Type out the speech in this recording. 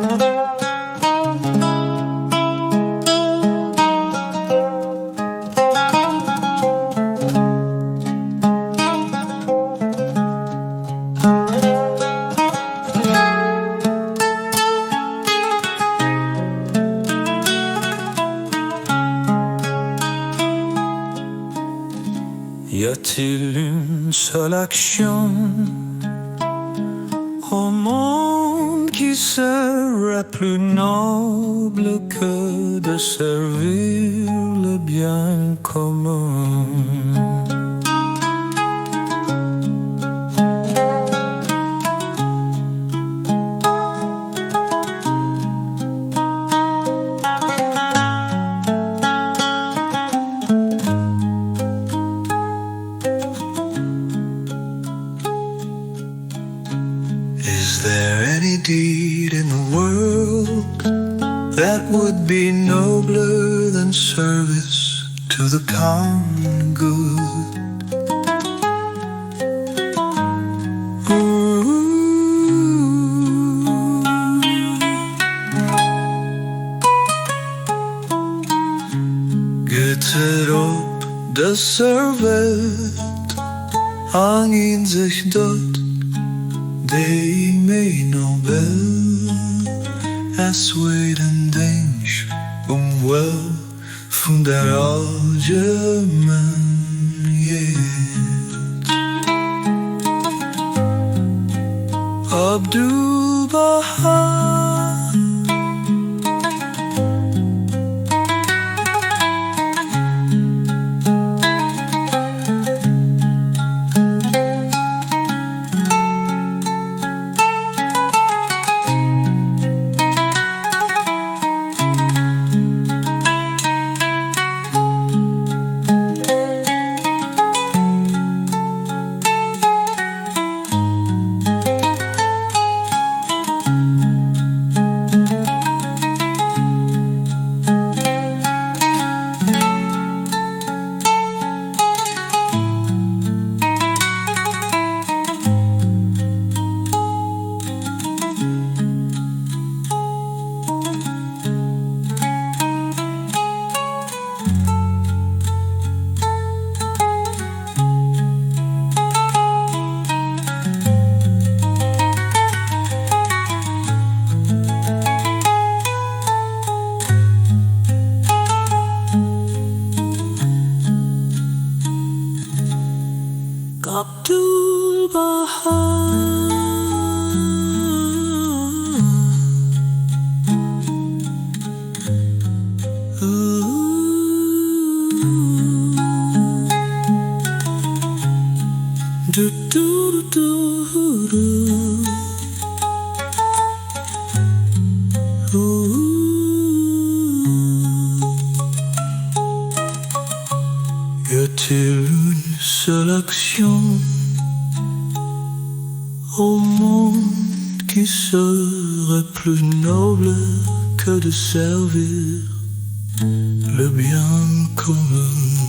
Y a-t-il une seule action au monde qui serait plus noble que de servir le bien commun? Is there any deed in the world that would be nobler than service to the common good? Gittet op de servet, hang sich dort de mij nobel, es weten denk wel van der algemeenheid. Abdul Bahá'í Abdul Bahá'í do do do do Y a-t-il une seule action au monde qui serait plus noble que de servir le bien commun?